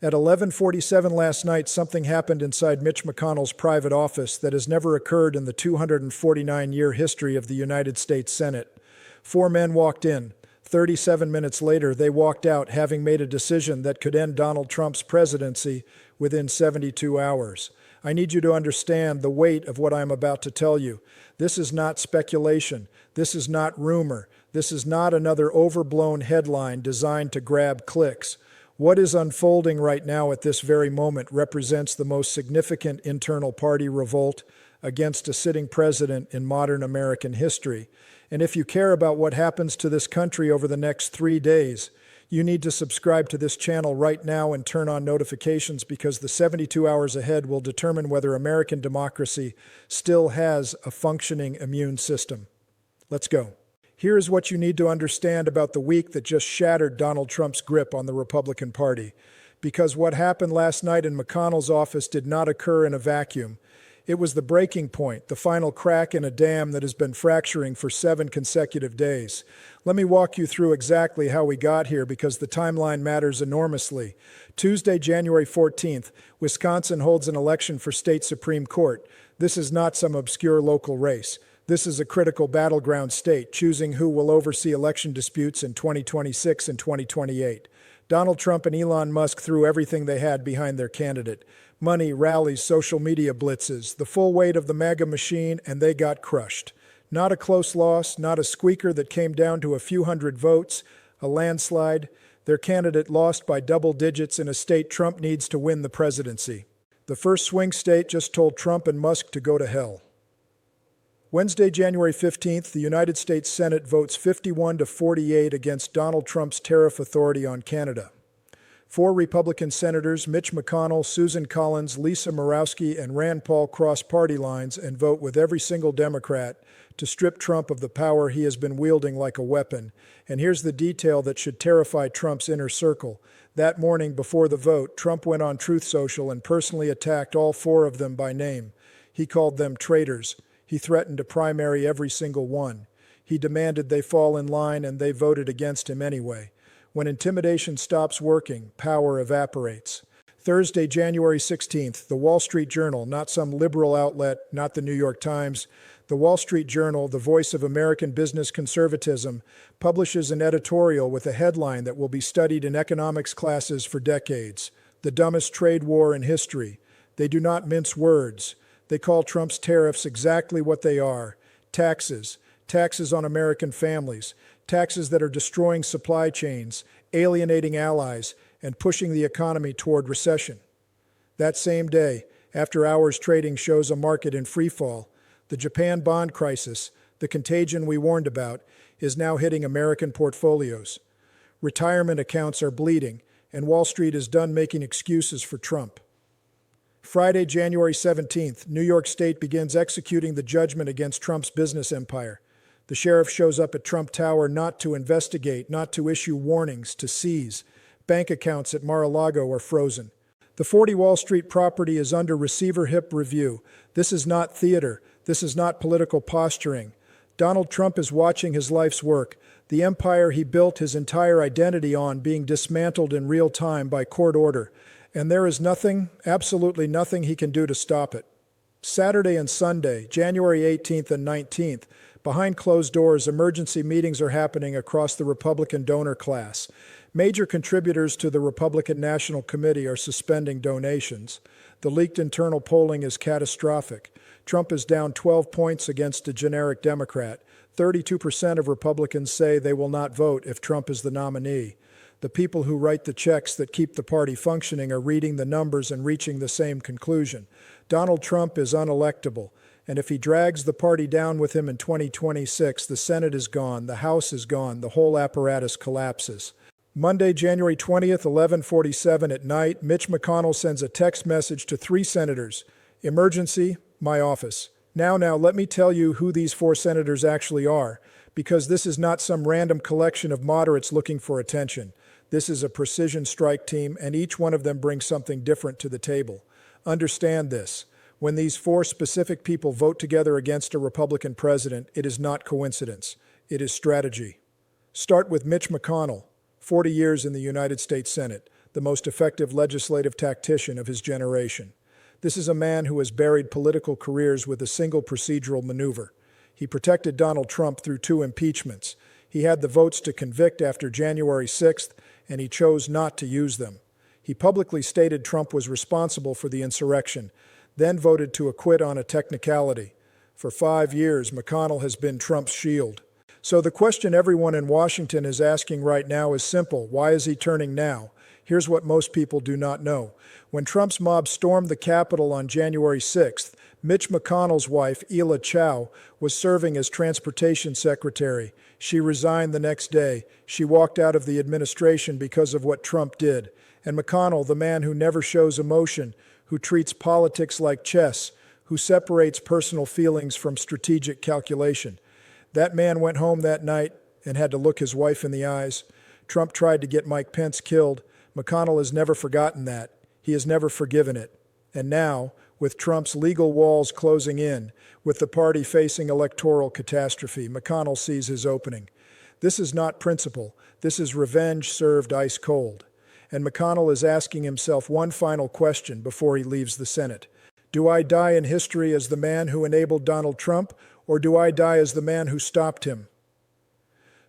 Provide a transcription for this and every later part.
At 11:47 last night, something happened inside Mitch McConnell's private office that has never occurred in the 249-year history of the United States Senate. Four men walked in. 37 minutes later, they walked out, having made a decision that could end Donald Trump's presidency within 72 hours. I need you to understand the weight of what I'm about to tell you. This is not speculation. This is not rumor. This is not another overblown headline designed to grab clicks. What is unfolding right now at this very moment represents the most significant internal party revolt against a sitting president in modern American history. And if you care about what happens to this country over the next 3 days, you need to subscribe to this channel right now and turn on notifications, because the 72 hours ahead will determine whether American democracy still has a functioning immune system. Let's go. Here is what you need to understand about the week that just shattered Donald Trump's grip on the Republican Party. Because what happened last night in McConnell's office did not occur in a vacuum. It was the breaking point, the final crack in a dam that has been fracturing for 7 consecutive days. Let me walk you through exactly how we got here, because the timeline matters enormously. Tuesday, January 14th, Wisconsin holds an election for state Supreme Court. This is not some obscure local race. This is a critical battleground state, choosing who will oversee election disputes in 2026 and 2028. Donald Trump and Elon Musk threw everything they had behind their candidate. Money, rallies, social media blitzes, the full weight of the MAGA machine, and they got crushed. Not a close loss, not a squeaker that came down to a few hundred votes, a landslide. Their candidate lost by double digits in a state Trump needs to win the presidency. The first swing state just told Trump and Musk to go to hell. Wednesday, January 15th, the United States Senate votes 51-48 against Donald Trump's tariff authority on Canada. 4 Republican senators, Mitch McConnell, Susan Collins, Lisa Murkowski, and Rand Paul, cross party lines and vote with every single Democrat to strip Trump of the power he has been wielding like a weapon. And here's the detail that should terrify Trump's inner circle. That morning before the vote, Trump went on Truth Social and personally attacked all 4 of them by name. He called them traitors. He threatened to primary every single one. He demanded they fall in line, and they voted against him anyway. When intimidation stops working, power evaporates. Thursday, January 16th, the Wall Street Journal, not some liberal outlet, not the New York Times, the Wall Street Journal, the voice of American business conservatism, publishes an editorial with a headline that will be studied in economics classes for decades: the dumbest trade war in history. They do not mince words. They call Trump's tariffs exactly what they are: taxes. Taxes on American families. Taxes that are destroying supply chains, alienating allies, and pushing the economy toward recession. That same day, after-hours trading shows a market in freefall. The Japan bond crisis, the contagion we warned about, is now hitting American portfolios. Retirement accounts are bleeding, and Wall Street is done making excuses for Trump. Friday, January 17th, New York State begins executing the judgment against Trump's business empire. The sheriff shows up at Trump Tower not to investigate, not to issue warnings, to seize. Bank accounts at Mar-a-Lago are frozen. The 40 Wall Street property is under receiver-hip review. This is not theater. This is not political posturing. Donald Trump is watching his life's work, the empire he built his entire identity on, being dismantled in real time by court order. And there is nothing, absolutely nothing he can do to stop it. Saturday and Sunday, January 18th and 19th, behind closed doors, emergency meetings are happening across the Republican donor class. Major contributors to the Republican National Committee are suspending donations. The leaked internal polling is catastrophic. Trump is down 12 points against a generic Democrat. 32% of Republicans say they will not vote if Trump is the nominee. The people who write the checks that keep the party functioning are reading the numbers and reaching the same conclusion. Donald Trump is unelectable, and if he drags the party down with him in 2026, the Senate is gone, the House is gone, the whole apparatus collapses. Monday, January 20th, 11:47 at night, Mitch McConnell sends a text message to 3 senators. Emergency, my office. Now, let me tell you who these 4 senators actually are, because this is not some random collection of moderates looking for attention. This is a precision strike team, and each one of them brings something different to the table. Understand this. When these 4 specific people vote together against a Republican president, it is not coincidence. It is strategy. Start with Mitch McConnell, 40 years in the United States Senate, the most effective legislative tactician of his generation. This is a man who has buried political careers with a single procedural maneuver. He protected Donald Trump through 2 impeachments. He had the votes to convict after January 6th, and he chose not to use them. He publicly stated Trump was responsible for the insurrection, then voted to acquit on a technicality. For 5 years, McConnell has been Trump's shield. So the question everyone in Washington is asking right now is simple. Why is he turning now? Here's what most people do not know. When Trump's mob stormed the Capitol on January 6th, Mitch McConnell's wife, Ela Chow, was serving as transportation secretary. She resigned the next day. She walked out of the administration because of what Trump did. And McConnell, the man who never shows emotion, who treats politics like chess, who separates personal feelings from strategic calculation. That man went home that night and had to look his wife in the eyes. Trump tried to get Mike Pence killed. McConnell has never forgotten that. He has never forgiven it. And now, with Trump's legal walls closing in, with the party facing electoral catastrophe, McConnell sees his opening. This is not principle. This is revenge served ice cold. And McConnell is asking himself one final question before he leaves the Senate. Do I die in history as the man who enabled Donald Trump, or do I die as the man who stopped him?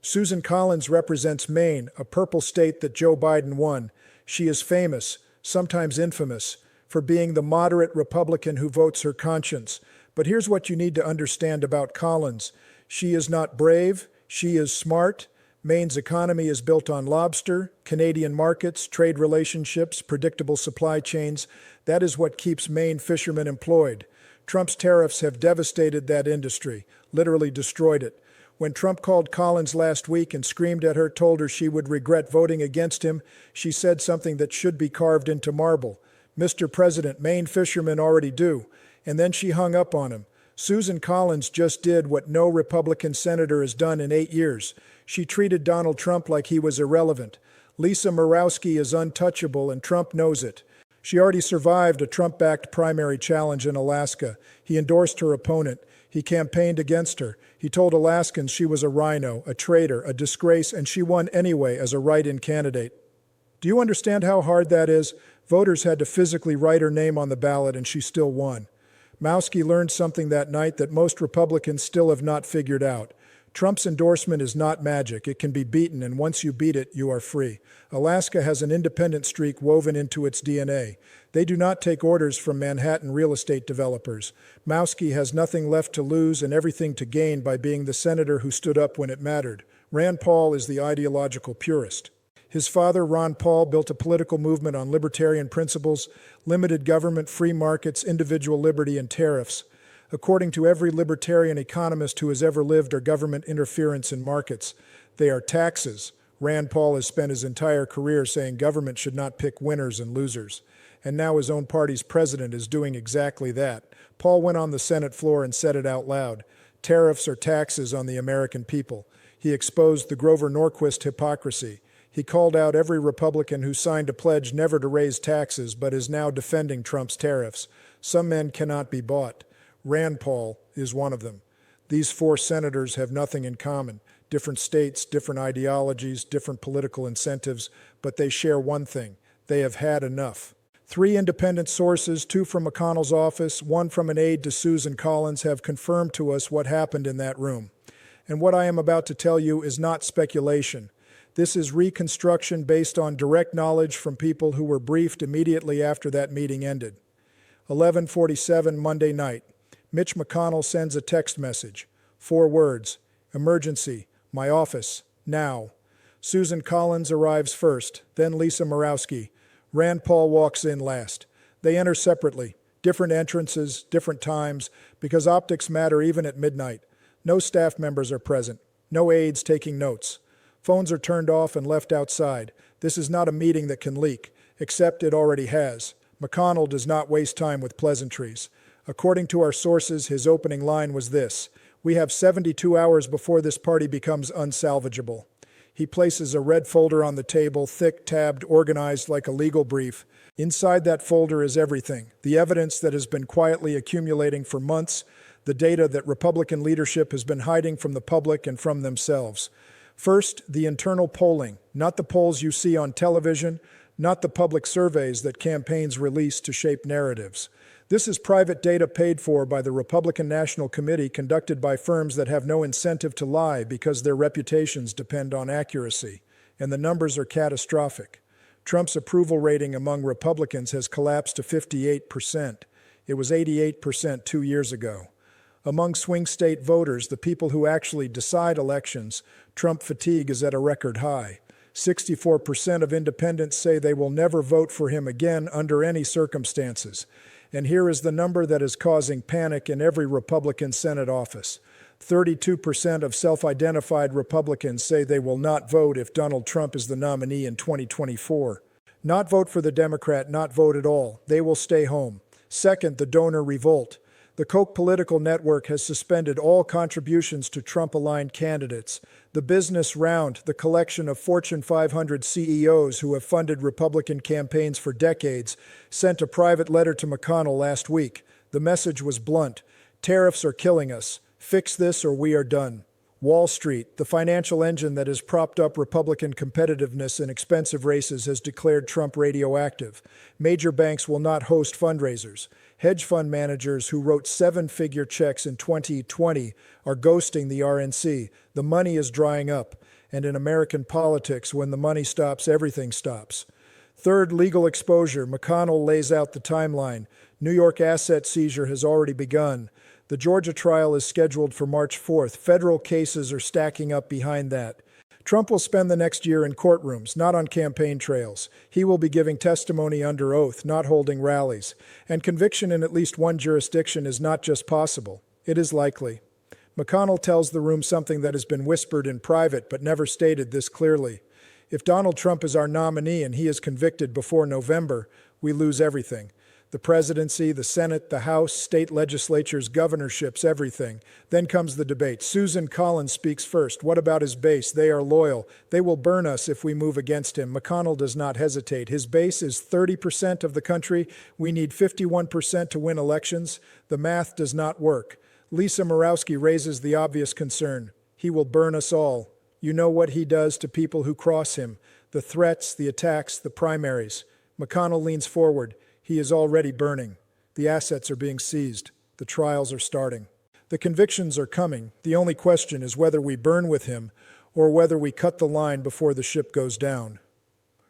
Susan Collins represents Maine, a purple state that Joe Biden won. She is famous, sometimes infamous, for being the moderate Republican who votes her conscience. But here's what you need to understand about Collins. She is not brave, she is smart. Maine's economy is built on lobster, Canadian markets, trade relationships, predictable supply chains. That is what keeps Maine fishermen employed. Trump's tariffs have devastated that industry, literally destroyed it. When Trump called Collins last week and screamed at her, told her she would regret voting against him, she said something that should be carved into marble. Mr. President, Maine fishermen already do. And then she hung up on him. Susan Collins just did what no Republican senator has done in 8 years. She treated Donald Trump like he was irrelevant. Lisa Murkowski is untouchable, and Trump knows it. She already survived a Trump-backed primary challenge in Alaska. He endorsed her opponent. He campaigned against her. He told Alaskans she was a rhino, a traitor, a disgrace, and she won anyway as a write-in candidate. Do you understand how hard that is? Voters had to physically write her name on the ballot, and she still won. Murkowski learned something that night that most Republicans still have not figured out. Trump's endorsement is not magic. It can be beaten, and once you beat it, you are free. Alaska has an independent streak woven into its DNA. They do not take orders from Manhattan real estate developers. Murkowski has nothing left to lose and everything to gain by being the senator who stood up when it mattered. Rand Paul is the ideological purist. His father, Ron Paul, built a political movement on libertarian principles, limited government, free markets, individual liberty, and tariffs. According to every libertarian economist who has ever lived, are government interference in markets. They are taxes. Rand Paul has spent his entire career saying government should not pick winners and losers. And now his own party's president is doing exactly that. Paul went on the Senate floor and said it out loud. Tariffs are taxes on the American people. He exposed the Grover Norquist hypocrisy. He called out every Republican who signed a pledge never to raise taxes but is now defending Trump's tariffs. Some men cannot be bought. Rand Paul is one of them. These 4 senators have nothing in common. Different states, different ideologies, different political incentives, but they share one thing. They have had enough. 3 independent sources, 2 from McConnell's office, 1 from an aide to Susan Collins, have confirmed to us what happened in that room. And what I am about to tell you is not speculation. This is reconstruction based on direct knowledge from people who were briefed immediately after that meeting ended. 11:47 Monday night. Mitch McConnell sends a text message. 4 words. Emergency. My office. Now. Susan Collins arrives first, then Lisa Murkowski. Rand Paul walks in last. They enter separately. Different entrances, different times, because optics matter even at midnight. No staff members are present. No aides taking notes. Phones are turned off and left outside. This is not a meeting that can leak, except it already has. McConnell does not waste time with pleasantries. According to our sources, his opening line was this: "We have 72 hours before this party becomes unsalvageable." He places a red folder on the table, thick, tabbed, organized like a legal brief. Inside that folder is everything: the evidence that has been quietly accumulating for months, the data that Republican leadership has been hiding from the public and from themselves. First, the internal polling, not the polls you see on television, not the public surveys that campaigns release to shape narratives. This is private data paid for by the Republican National Committee, conducted by firms that have no incentive to lie because their reputations depend on accuracy, and the numbers are catastrophic. Trump's approval rating among Republicans has collapsed to 58%. It was 88% 2 years ago. Among swing state voters, the people who actually decide elections, Trump fatigue is at a record high. 64% of independents say they will never vote for him again under any circumstances. And here is the number that is causing panic in every Republican Senate office. 32% of self-identified Republicans say they will not vote if Donald Trump is the nominee in 2024. Not vote for the Democrat, not vote at all. They will stay home. Second, the donor revolt. The Koch political network has suspended all contributions to Trump-aligned candidates. The business round, the collection of Fortune 500 CEOs who have funded Republican campaigns for decades, sent a private letter to McConnell last week. The message was blunt. Tariffs are killing us. Fix this or we are done. Wall Street, the financial engine that has propped up Republican competitiveness in expensive races, has declared Trump radioactive. Major banks will not host fundraisers. Hedge fund managers who wrote seven-figure checks in 2020 are ghosting the RNC. The money is drying up. And in American politics, when the money stops, everything stops. Third, legal exposure. McConnell lays out the timeline. New York asset seizure has already begun. The Georgia trial is scheduled for March 4th. Federal cases are stacking up behind that. Trump will spend the next year in courtrooms, not on campaign trails. He will be giving testimony under oath, not holding rallies. And conviction in at least one jurisdiction is not just possible, it is likely. McConnell tells the room something that has been whispered in private but never stated this clearly. If Donald Trump is our nominee and he is convicted before November, we lose everything. The presidency, the Senate, the House, state legislatures, governorships, everything. Then comes the debate. Susan Collins speaks first. What about his base? They are loyal. They will burn us if we move against him. McConnell does not hesitate. His base is 30% of the country. We need 51% to win elections. The math does not work. Lisa Murkowski raises the obvious concern. He will burn us all. You know what he does to people who cross him. The threats, the attacks, the primaries. McConnell leans forward. He is already burning. The assets are being seized. The trials are starting. The convictions are coming. The only question is whether we burn with him or whether we cut the line before the ship goes down.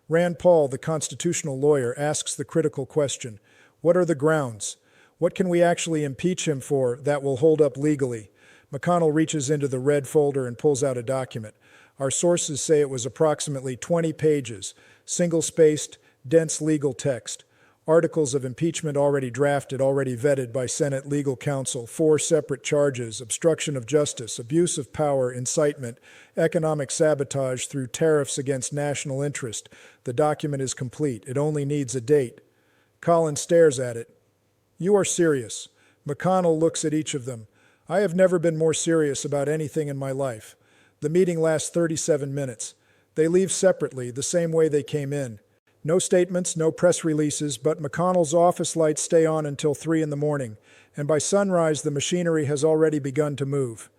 Rand Paul, the constitutional lawyer, asks the critical question. What are the grounds? What can we actually impeach him for that will hold up legally? McConnell reaches into the red folder and pulls out a document. Our sources say it was approximately 20 pages, single-spaced, dense legal text. Articles of impeachment already drafted, already vetted by Senate legal counsel, 4 separate charges: obstruction of justice, abuse of power, incitement, economic sabotage through tariffs against national interest. The document is complete. It only needs a date. Collins stares at it. You are serious. McConnell looks at each of them. I have never been more serious about anything in my life. The meeting lasts 37 minutes. They leave separately, the same way they came in. No statements, no press releases, but McConnell's office lights stay on until 3 in the morning, and by sunrise the machinery has already begun to move.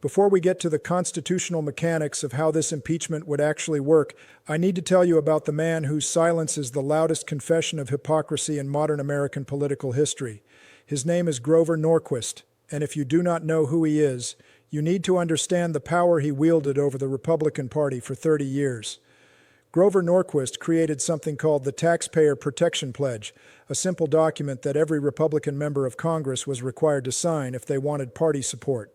Before we get to the constitutional mechanics of how this impeachment would actually work, I need to tell you about the man whose silence is the loudest confession of hypocrisy in modern American political history. His name is Grover Norquist, and if you do not know who he is, you need to understand the power he wielded over the Republican Party for 30 years. Grover Norquist created something called the Taxpayer Protection Pledge, a simple document that every Republican member of Congress was required to sign if they wanted party support.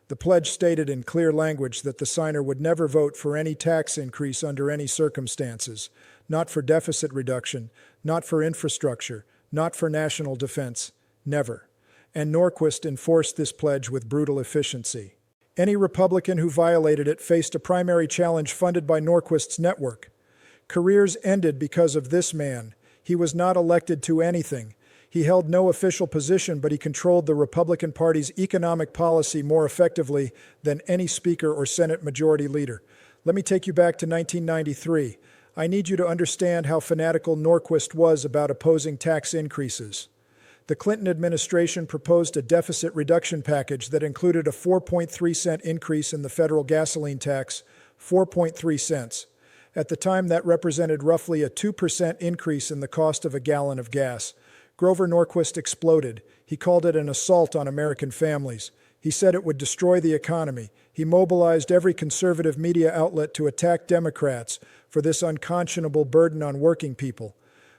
The pledge stated in clear language that the signer would never vote for any tax increase under any circumstances, not for deficit reduction, not for infrastructure, not for national defense, never. And Norquist enforced this pledge with brutal efficiency. Any Republican who violated it faced a primary challenge funded by Norquist's network. Careers ended because of this man. He was not elected to anything. He held no official position, but he controlled the Republican Party's economic policy more effectively than any speaker or Senate majority leader. Let me take you back to 1993. I need you to understand how fanatical Norquist was about opposing tax increases. The Clinton administration proposed a deficit reduction package that included a 4.3 cent increase in the federal gasoline tax, 4.3 cents. At the time, that represented roughly a 2% increase in the cost of a gallon of gas. Grover Norquist exploded. He called it an assault on American families. He said it would destroy the economy. He mobilized every conservative media outlet to attack Democrats for this unconscionable burden on working people.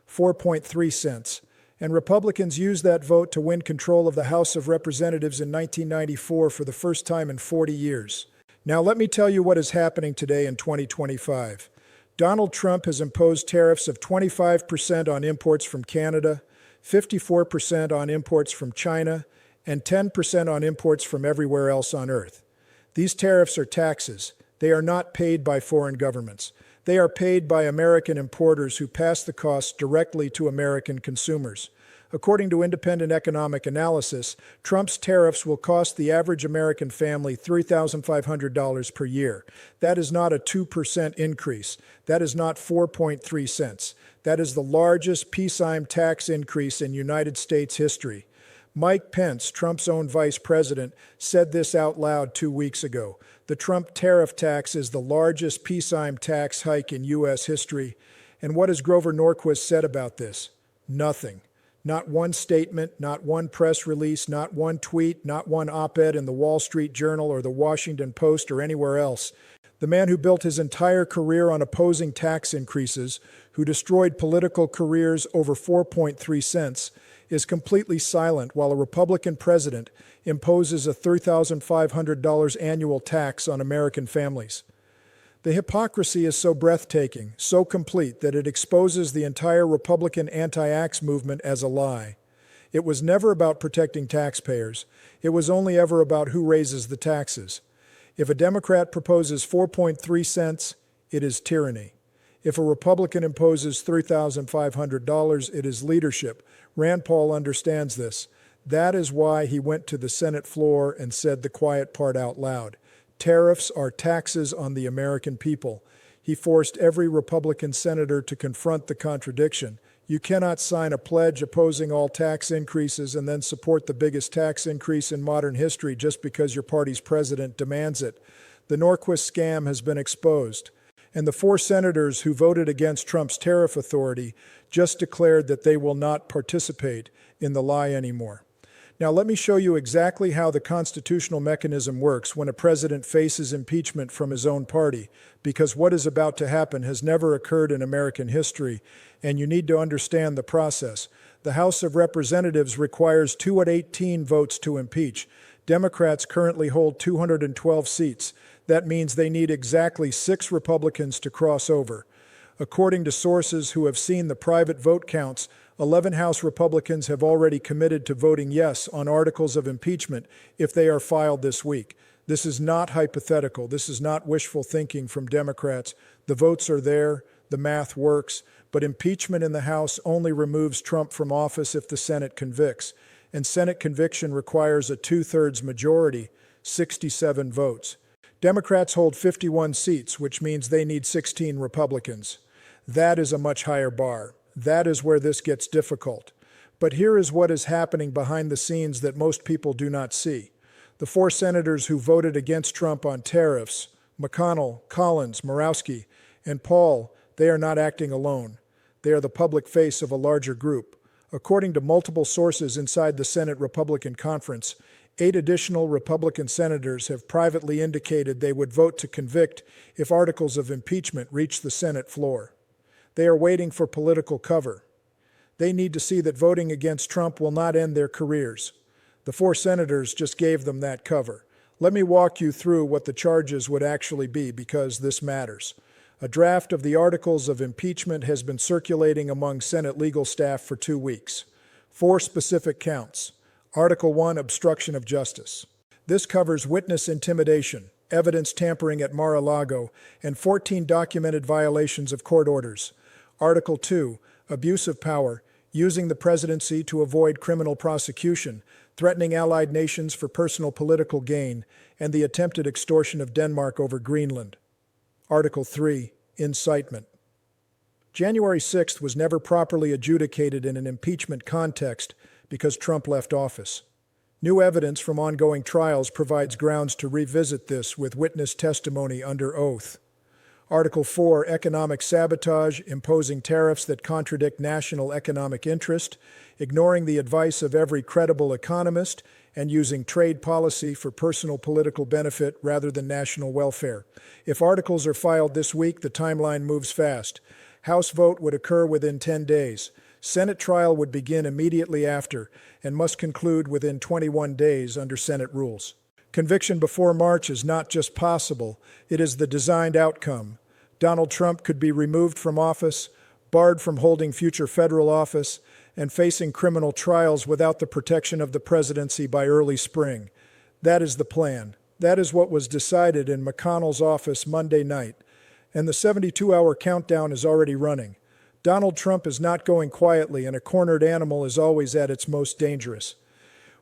4.3 cents. And Republicans used that vote to win control of the House of Representatives in 1994 for the first time in 40 years. Now let me tell you what is happening today in 2025. Donald Trump has imposed tariffs of 25% on imports from Canada, 54% on imports from China, and 10% on imports from everywhere else on Earth. These tariffs are taxes. They are not paid by foreign governments. They are paid by American importers who pass the costs directly to American consumers. According to independent economic analysis, Trump's tariffs will cost the average American family $3,500 per year. That is not a 2% increase. That is not 4.3 cents. That is the largest peacetime tax increase in United States history. Mike Pence, Trump's own vice president, said this out loud 2 weeks ago. The Trump tariff tax is the largest peacetime tax hike in U.S. history. And what has Grover Norquist said about this? Nothing. Not one statement, not one press release, not one tweet, not one op-ed in the Wall Street Journal or the Washington Post or anywhere else. The man who built his entire career on opposing tax increases, who destroyed political careers over 4.3 cents, is completely silent while a Republican president imposes a $3,500 annual tax on American families. The hypocrisy is so breathtaking, so complete, that it exposes the entire Republican anti-tax movement as a lie. It was never about protecting taxpayers. It was only ever about who raises the taxes. If a Democrat proposes 4.3 cents, it is tyranny. If a Republican imposes $3,500, it is leadership. Rand Paul understands this. That is why he went to the Senate floor and said the quiet part out loud. Tariffs are taxes on the American people. He forced every Republican senator to confront the contradiction. You cannot sign a pledge opposing all tax increases and then support the biggest tax increase in modern history just because your party's president demands it. The Norquist scam has been exposed. And the 4 senators who voted against Trump's tariff authority just declared that they will not participate in the lie anymore. Now let me show you exactly how the constitutional mechanism works when a president faces impeachment from his own party, because what is about to happen has never occurred in American history, and you need to understand the process. The House of Representatives requires 218 votes to impeach. Democrats currently hold 212 seats. That means they need exactly 6 Republicans to cross over. According to sources who have seen the private vote counts, 11 House Republicans have already committed to voting yes on articles of impeachment if they are filed this week. This is not hypothetical. This is not wishful thinking from Democrats. The votes are there. The math works. But impeachment in the House only removes Trump from office if the Senate convicts. And Senate conviction requires a 2/3 majority, 67 votes. Democrats hold 51 seats, which means they need 16 Republicans. That is a much higher bar. That is where this gets difficult. But here is what is happening behind the scenes that most people do not see. The 4 senators who voted against Trump on tariffs, McConnell, Collins, Morawski, and Paul, they are not acting alone. They are the public face of a larger group. According to multiple sources inside the Senate Republican Conference, 8 additional Republican senators have privately indicated they would vote to convict if articles of impeachment reach the Senate floor. They are waiting for political cover. They need to see that voting against Trump will not end their careers. The 4 senators just gave them that cover. Let me walk you through what the charges would actually be, because this matters. A draft of the articles of impeachment has been circulating among Senate legal staff for 2 weeks. 4 specific counts. Article 1, obstruction of justice. This covers witness intimidation, evidence tampering at Mar-a-Lago, and 14 documented violations of court orders. Article 2, abuse of power, using the presidency to avoid criminal prosecution, threatening allied nations for personal political gain, and the attempted extortion of Denmark over Greenland. Article 3, incitement. January 6th was never properly adjudicated in an impeachment context because Trump left office. New evidence from ongoing trials provides grounds to revisit this with witness testimony under oath. Article 4, economic sabotage, imposing tariffs that contradict national economic interest, ignoring the advice of every credible economist, and using trade policy for personal political benefit rather than national welfare. If articles are filed this week, the timeline moves fast. House vote would occur within 10 days. Senate trial would begin immediately after and must conclude within 21 days under Senate rules. Conviction before March is not just possible, it is the designed outcome. Donald Trump could be removed from office, barred from holding future federal office, and facing criminal trials without the protection of the presidency by early spring. That is the plan. That is what was decided in McConnell's office Monday night. And the 72-hour countdown is already running. Donald Trump is not going quietly, and a cornered animal is always at its most dangerous.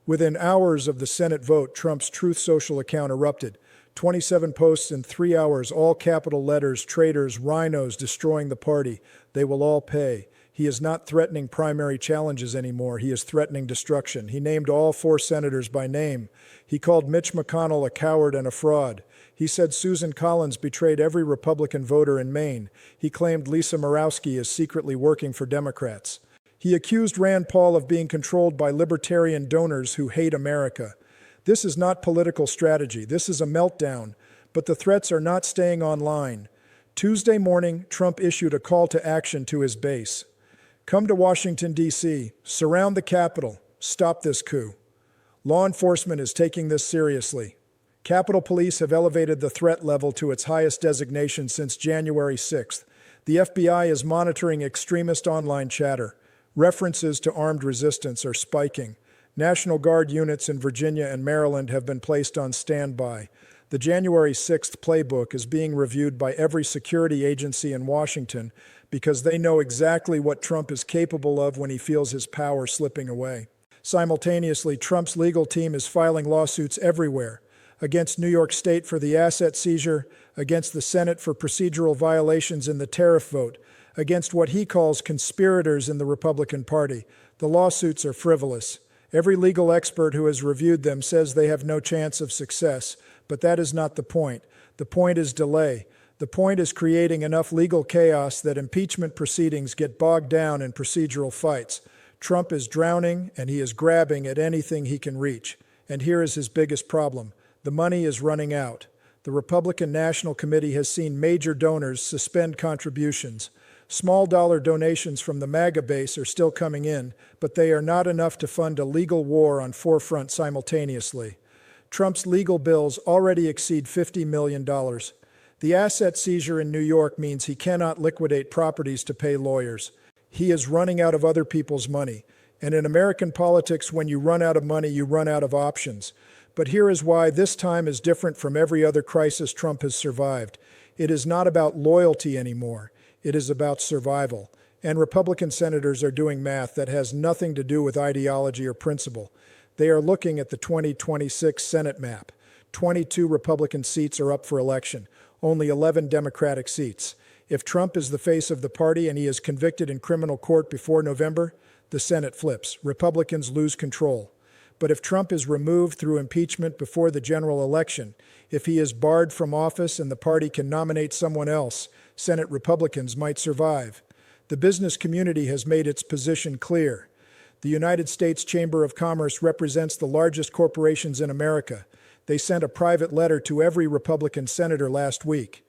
Within hours of the Senate vote, Trump's Truth Social account erupted. 27 posts in 3 hours, all capital letters, traitors, rhinos destroying the party. They will all pay. He is not threatening primary challenges anymore. He is threatening destruction. He named all 4 senators by name. He called Mitch McConnell a coward and a fraud. He said Susan Collins betrayed every Republican voter in Maine. He claimed Lisa Murkowski is secretly working for Democrats. He accused Rand Paul of being controlled by libertarian donors who hate America. This is not political strategy. This is a meltdown. But the threats are not staying online. Tuesday morning, Trump issued a call to action to his base. Come to Washington, D.C., surround the Capitol, stop this coup. Law enforcement is taking this seriously. Capitol Police have elevated the threat level to its highest designation since January 6th. The FBI is monitoring extremist online chatter. References to armed resistance are spiking. National Guard units in Virginia and Maryland have been placed on standby. The January 6th playbook is being reviewed by every security agency in Washington because they know exactly what Trump is capable of when he feels his power slipping away. Simultaneously, Trump's legal team is filing lawsuits everywhere against New York State for the asset seizure, against the Senate for procedural violations in the tariff vote, against what he calls conspirators in the Republican Party. The lawsuits are frivolous. Every legal expert who has reviewed them says they have no chance of success, but that is not the point. The point is delay. The point is creating enough legal chaos that impeachment proceedings get bogged down in procedural fights. Trump is drowning, and he is grabbing at anything he can reach. And here is his biggest problem. The money is running out. The Republican National Committee has seen major donors suspend contributions. Small dollar donations from the MAGA base are still coming in, but they are not enough to fund a legal war on 4 fronts simultaneously. Trump's legal bills already exceed $50 million. The asset seizure in New York means he cannot liquidate properties to pay lawyers. He is running out of other people's money. And in American politics, when you run out of money, you run out of options. But here is why this time is different from every other crisis Trump has survived. It is not about loyalty anymore. It is about survival. And Republican senators are doing math that has nothing to do with ideology or principle. They are looking at the 2026 Senate map. 22 Republican seats are up for election, only 11 Democratic seats. If Trump is the face of the party and he is convicted in criminal court before November, the Senate flips. Republicans lose control. But if Trump is removed through impeachment before the general election, if he is barred from office and the party can nominate someone else, Senate Republicans might survive. The business community has made its position clear. The United States Chamber of Commerce represents the largest corporations in America. They sent a private letter to every Republican senator last week.